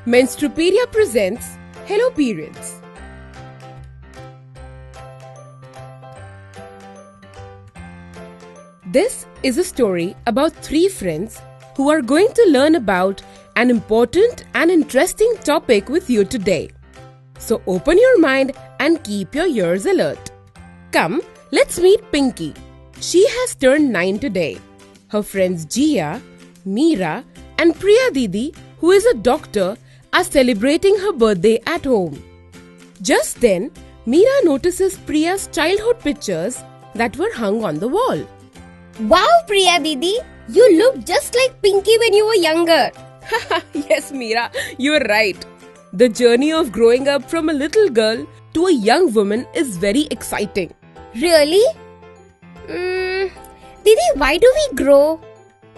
Menstrupedia presents Hello Periods. This is a story about three friends who are going to learn about an important and interesting topic with you today. So open your mind and keep your ears alert. Come, let's meet Pinky. She has turned 9 today. Her friends Jia, Meera and Priya Didi, who is a doctor, are celebrating her birthday at home. Just then, Meera notices Priya's childhood pictures that were hung on the wall. Wow, Priya Didi, you look just like Pinky when you were younger. Yes, Meera, you are right. The journey of growing up from a little girl to a young woman is very exciting. Really? Didi, why do we grow?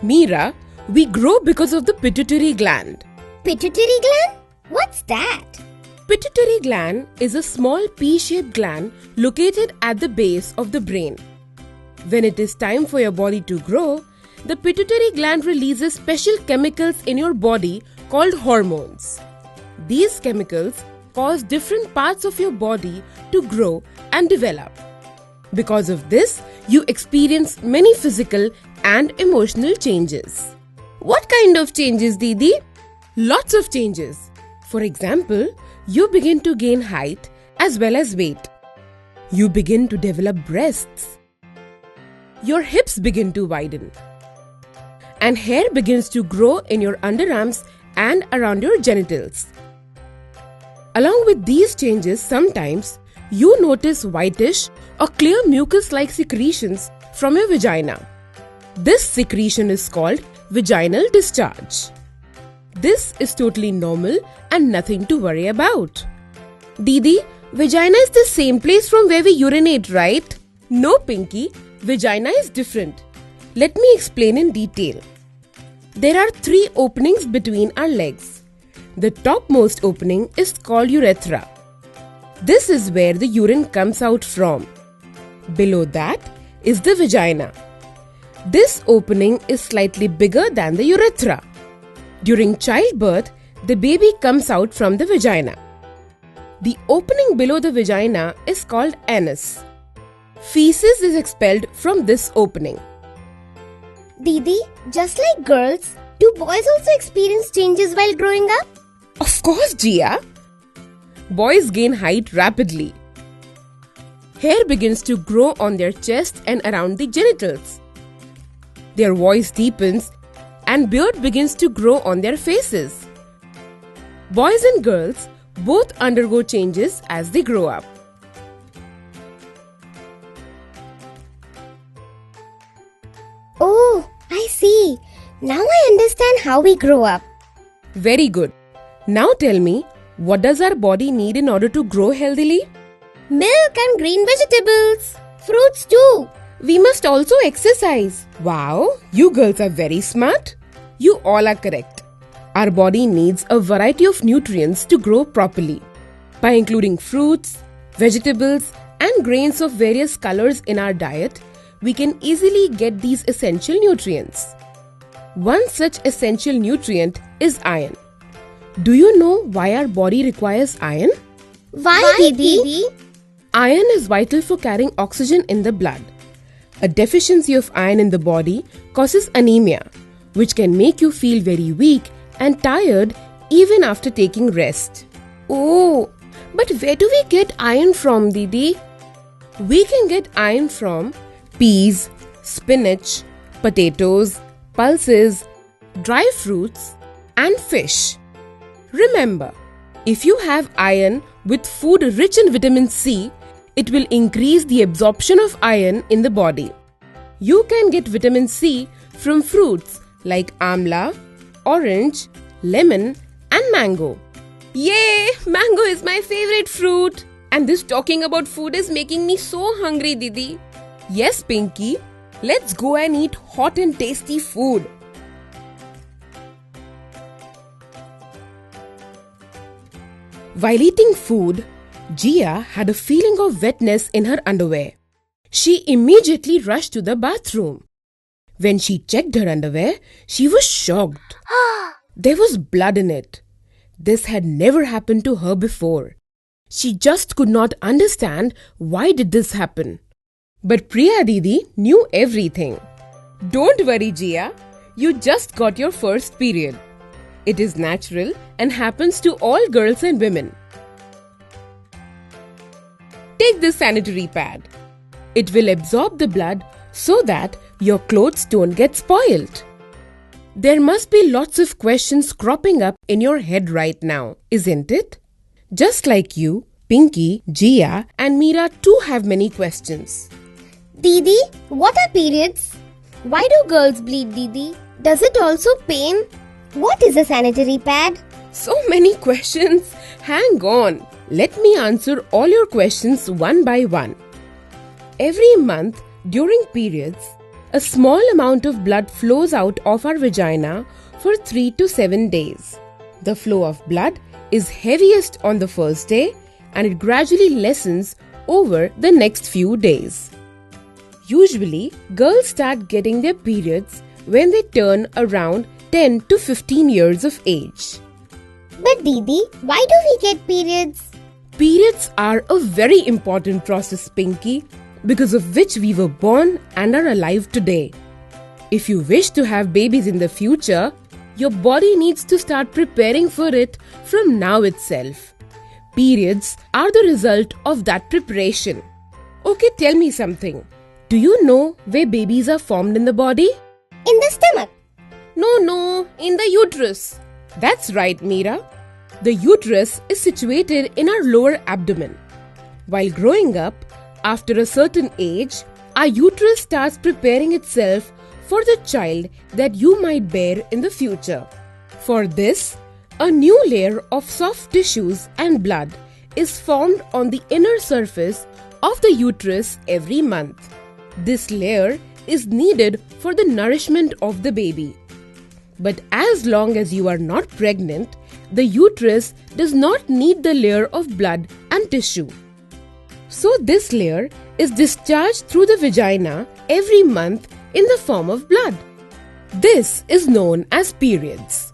Meera, we grow because of the pituitary gland. Pituitary gland? What's that? Pituitary gland is a small pea-shaped gland located at the base of the brain. When it is time for your body to grow, the pituitary gland releases special chemicals in your body called hormones. These chemicals cause different parts of your body to grow and develop. Because of this, you experience many physical and emotional changes. What kind of changes, Didi? Lots of changes. For example, you begin to gain height as well as weight. You begin to develop breasts. Your hips begin to widen. And hair begins to grow in your underarms and around your genitals. Along with these changes, sometimes you notice whitish or clear mucus-like secretions from your vagina. This secretion is called vaginal discharge. This is totally normal and nothing to worry about. Didi, vagina is the same place from where we urinate, right? No, Pinky, vagina is different. Let me explain in detail. There are 3 openings between our legs. The topmost opening is called urethra. This is where the urine comes out from. Below that is the vagina. This opening is slightly bigger than the urethra. During childbirth, the baby comes out from the vagina. The opening below the vagina is called anus. Feces is expelled from this opening. Didi, just like girls, do boys also experience changes while growing up? Of course, Jia. Boys gain height rapidly. Hair begins to grow on their chest and around the genitals. Their voice deepens and beard begins to grow on their faces. Boys and girls both undergo changes as they grow up. Oh, I see. Now I understand how we grow up. Very good. Now tell me, what does our body need in order to grow healthily? Milk and green vegetables. Fruits too. We must also exercise. Wow, you girls are very smart. You all are correct. Our body needs a variety of nutrients to grow properly. By including fruits, vegetables, and grains of various colors in our diet, we can easily get these essential nutrients. One such essential nutrient is iron. Do you know why our body requires iron? Why, Didi? Iron is vital for carrying oxygen in the blood. A deficiency of iron in the body causes anemia, which can make you feel very weak and tired even after taking rest. Oh, but where do we get iron from, Didi? We can get iron from peas, spinach, potatoes, pulses, dry fruits, and fish. Remember, if you have iron with food rich in vitamin C, it will increase the absorption of iron in the body. You can get vitamin C from fruits like amla, orange, lemon, and mango. Yay! Mango is my favorite fruit. And this talking about food is making me so hungry, Didi. Yes, Pinky. Let's go and eat hot and tasty food. While eating food, Jia had a feeling of wetness in her underwear. She immediately rushed to the bathroom. When she checked her underwear, she was shocked. There was blood in it. This had never happened to her before. She just could not understand why did this happen. But Priya Didi knew everything. Don't worry, Jia. You just got your first period. It is natural and happens to all girls and women. Take this sanitary pad. It will absorb the blood so that your clothes don't get spoiled. There must be lots of questions cropping up in your head right now, isn't it? Just like you, Pinky, Jia and Meera too have many questions. Didi, what are periods? Why do girls bleed, Didi? Does it also pain? What is a sanitary pad? So many questions. Hang on. Let me answer all your questions one by one. Every month during periods, a small amount of blood flows out of our vagina for 3 to 7 days. The flow of blood is heaviest on the first day and it gradually lessens over the next few days. Usually, girls start getting their periods when they turn around 10 to 15 years of age. But Didi, why do we get periods? Periods are a very important process, Pinky, because of which we were born and are alive today. If you wish to have babies in the future, your body needs to start preparing for it from now itself. Periods are the result of that preparation. Okay, tell me something. Do you know where babies are formed in the body? In the stomach. No, in the uterus. That's right, Meera. The uterus is situated in our lower abdomen. While growing up, after a certain age, our uterus starts preparing itself for the child that you might bear in the future. For this, a new layer of soft tissues and blood is formed on the inner surface of the uterus every month. This layer is needed for the nourishment of the baby. But as long as you are not pregnant, the uterus does not need the layer of blood and tissue. So this layer is discharged through the vagina every month in the form of blood. This is known as periods.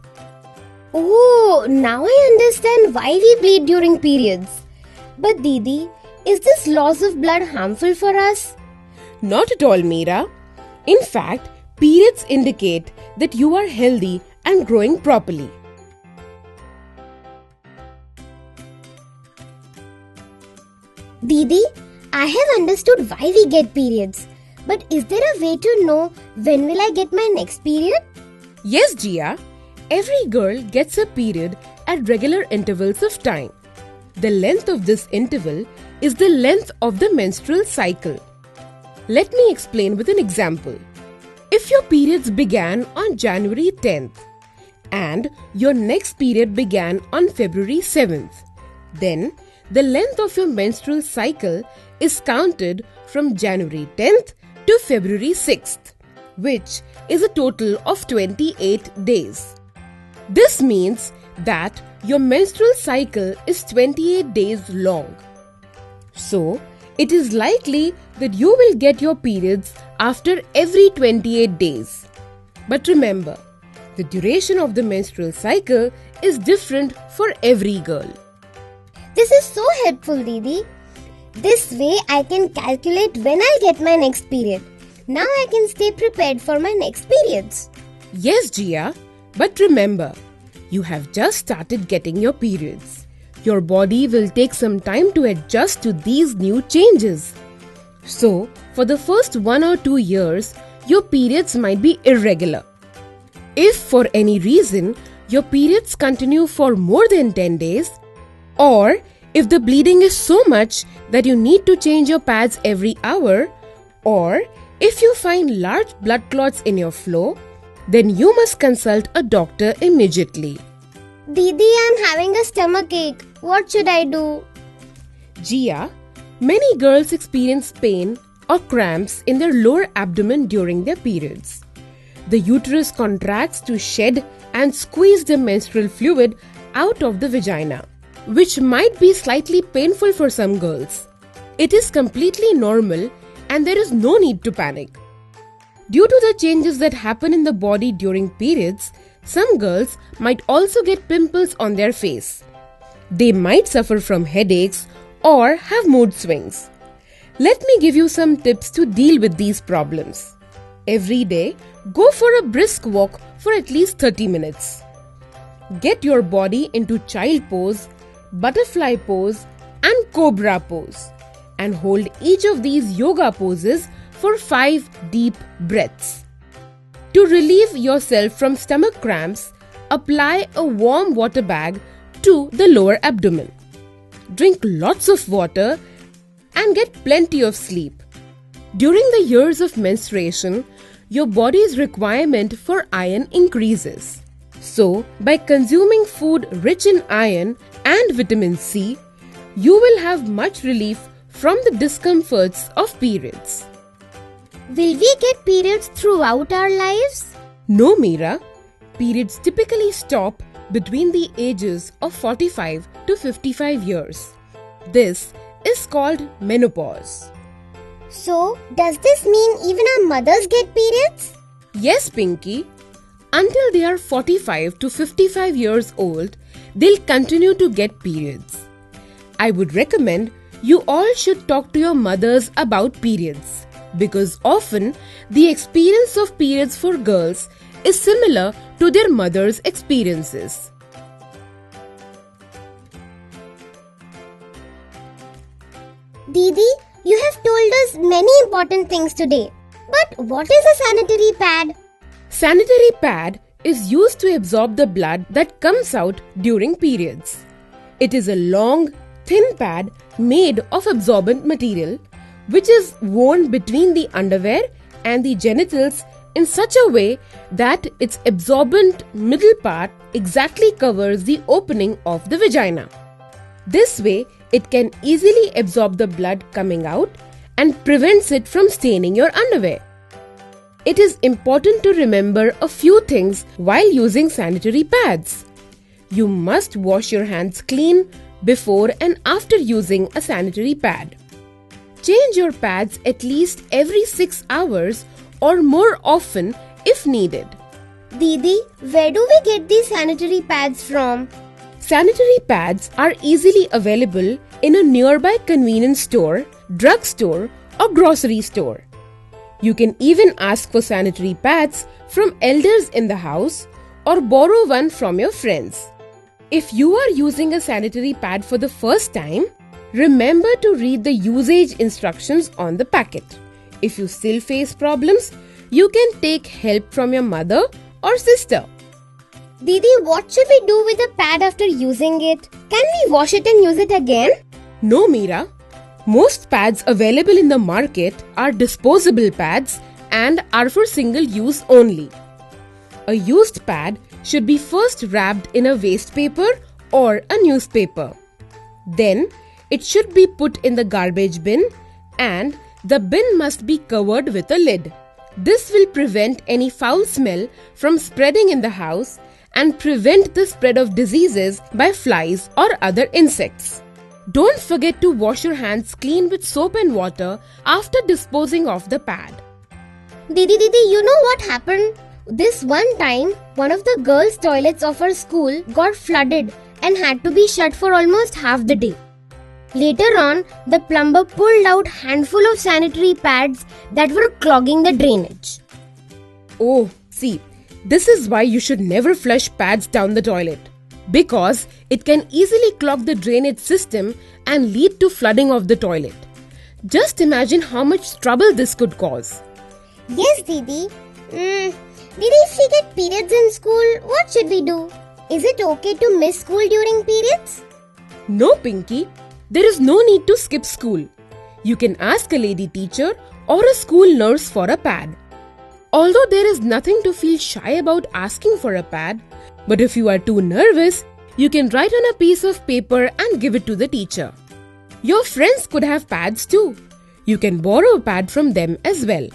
Oh, now I understand why we bleed during periods. But Didi, is this loss of blood harmful for us? Not at all, Meera. In fact, periods indicate that you are healthy and growing properly. Didi, I have understood why we get periods. But is there a way to know when will I get my next period? Yes, Jia. Every girl gets a period at regular intervals of time. The length of this interval is the length of the menstrual cycle. Let me explain with an example. If your periods began on January 10th and your next period began on February 7th, then the length of your menstrual cycle is counted from January 10th to February 6th, which is a total of 28 days. This means that your menstrual cycle is 28 days long. So, it is likely that you will get your periods after every 28 days. But remember, the duration of the menstrual cycle is different for every girl. This is so helpful, Didi. This way I can calculate when I'll get my next period. Now I can stay prepared for my next periods. Yes, Jia, but remember, you have just started getting your periods. Your body will take some time to adjust to these new changes. So, for the first 1 or 2 years, your periods might be irregular. If for any reason your periods continue for more than 10 days, or if the bleeding is so much that you need to change your pads every hour, or if you find large blood clots in your flow, then you must consult a doctor immediately. Didi, I'm having a stomach ache. What should I do? Jia, many girls experience pain or cramps in their lower abdomen during their periods. The uterus contracts to shed and squeeze the menstrual fluid out of the vagina, which might be slightly painful for some girls. It is completely normal and there is no need to panic. Due to the changes that happen in the body during periods, Some girls might also get pimples on their face. They might suffer from headaches or have mood swings. Let me give you some tips to deal with these problems. Every day, go for a brisk walk for at least 30 minutes. Get your body into child pose, butterfly pose, and cobra pose, and hold each of these yoga poses for 5 deep breaths. To relieve yourself from stomach cramps, apply a warm water bag to the lower abdomen. Drink lots of water and get plenty of sleep. During the years of menstruation, your body's requirement for iron increases. So, by consuming food rich in iron and vitamin C, you will have much relief from the discomforts of periods. Will we get periods throughout our lives? No, Meera. Periods typically stop between the ages of 45 to 55 years. This is called menopause. So, does this mean even our mothers get periods? Yes, Pinky. Until they are 45 to 55 years old, they'll continue to get periods. I would recommend you all should talk to your mothers about periods, because often the experience of periods for girls is similar to their mothers' experiences. Didi, you have told us many important things today. But what is a sanitary pad? Sanitary pad is used to absorb the blood that comes out during periods. It is a long, thin pad made of absorbent material which is worn between the underwear and the genitals in such a way that its absorbent middle part exactly covers the opening of the vagina. This way, it can easily absorb the blood coming out and prevents it from staining your underwear. It is important to remember a few things while using sanitary pads. You must wash your hands clean before and after using a sanitary pad. Change your pads at least every 6 hours or more often if needed. Didi, where do we get these sanitary pads from? Sanitary pads are easily available in a nearby convenience store, drugstore, or grocery store. You can even ask for sanitary pads from elders in the house or borrow one from your friends. If you are using a sanitary pad for the first time, remember to read the usage instructions on the packet. If you still face problems, you can take help from your mother or sister. Didi, what should we do with the pad after using it? Can we wash it and use it again? No, Meera. Most pads available in the market are disposable pads and are for single use only. A used pad should be first wrapped in a waste paper or a newspaper. Then, it should be put in the garbage bin and the bin must be covered with a lid. This will prevent any foul smell from spreading in the house and prevent the spread of diseases by flies or other insects. Don't forget to wash your hands clean with soap and water after disposing of the pad. Didi, you know what happened? This one time, one of the girls' toilets of our school got flooded and had to be shut for almost half the day. Later on, the plumber pulled out handful of sanitary pads that were clogging the drainage. Oh, see, this is why you should never flush pads down the toilet. Because it can easily clog the drainage system and lead to flooding of the toilet. Just imagine how much trouble this could cause. Yes, Didi. Didi, if we get periods in school, what should we do? Is it okay to miss school during periods? No, Pinky. There is no need to skip school. You can ask a lady teacher or a school nurse for a pad. Although there is nothing to feel shy about asking for a pad, but if you are too nervous, you can write on a piece of paper and give it to the teacher. Your friends could have pads too. You can borrow a pad from them as well.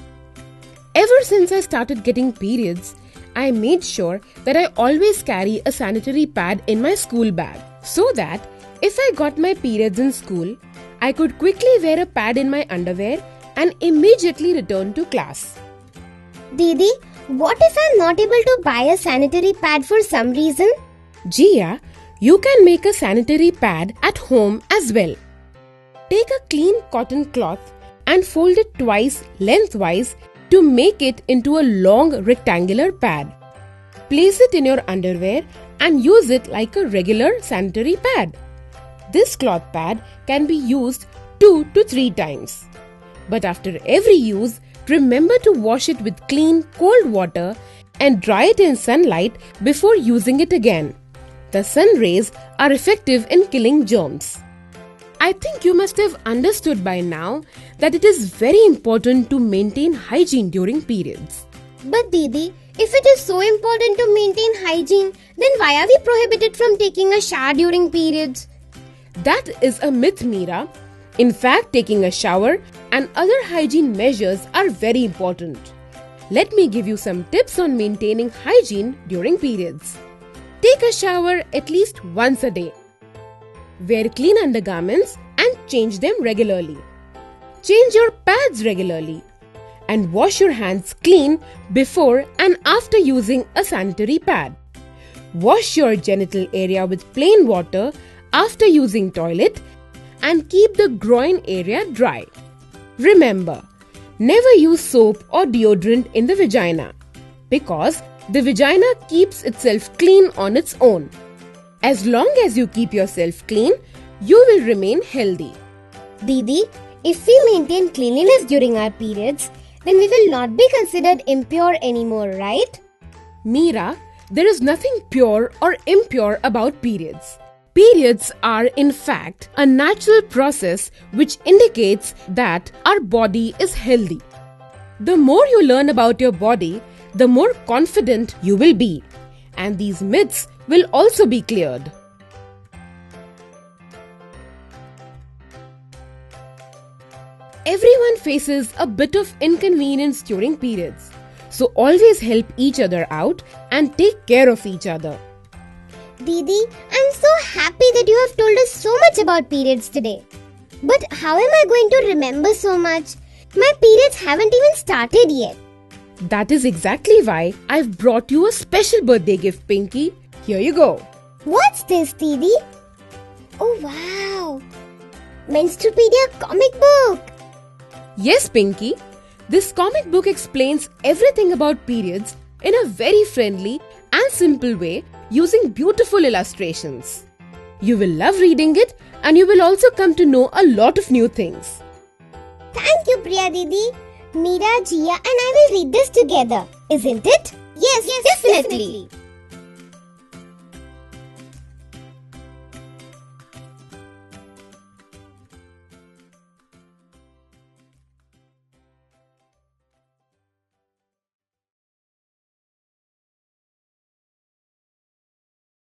Ever since I started getting periods, I made sure that I always carry a sanitary pad in my school bag so that if I got my periods in school, I could quickly wear a pad in my underwear and immediately return to class. Didi, What if I'm not able to buy a sanitary pad for some reason? Jia, you can make a sanitary pad at home as well. Take a clean cotton cloth and fold it twice lengthwise to make it into a long rectangular pad. Place it in your underwear and use it like a regular sanitary pad. This cloth pad can be used 2 to 3 times. But after every use, remember to wash it with clean, cold water and dry it in sunlight before using it again. The sun rays are effective in killing germs. I think you must have understood by now that it is very important to maintain hygiene during periods. But Didi, if it is so important to maintain hygiene, then why are we prohibited from taking a shower during periods? That is a myth, Meera. In fact, taking a shower and other hygiene measures are very important. Let me give you some tips on maintaining hygiene during periods. Take a shower at least once a day. Wear clean undergarments and change them regularly. Change your pads regularly. And wash your hands clean before and after using a sanitary pad. Wash your genital area with plain water after using toilet and keep the groin area dry. Remember, never use soap or deodorant in the vagina because the vagina keeps itself clean on its own. As long as you keep yourself clean, you will remain healthy. Didi, if we maintain cleanliness during our periods, then we will not be considered impure anymore, right? Meera, there is nothing pure or impure about periods. Periods are in fact a natural process which indicates that our body is healthy. The more you learn about your body, the more confident you will be. And these myths will also be cleared. Everyone faces a bit of inconvenience during periods. So always help each other out and take care of each other. Didi, I'm so happy that you have told us so much about periods today. But how am I going to remember so much? My periods haven't even started yet. That is exactly why I've brought you a special birthday gift, Pinky. Here you go. What's this, Didi? Oh wow! Menstrupedia comic book! Yes, Pinky. This comic book explains everything about periods in a very friendly and simple way using beautiful illustrations. You will love reading it and you will also come to know a lot of new things. Thank you, Priya Didi. Meera, Jia and I will read this together, isn't it? Yes, definitely.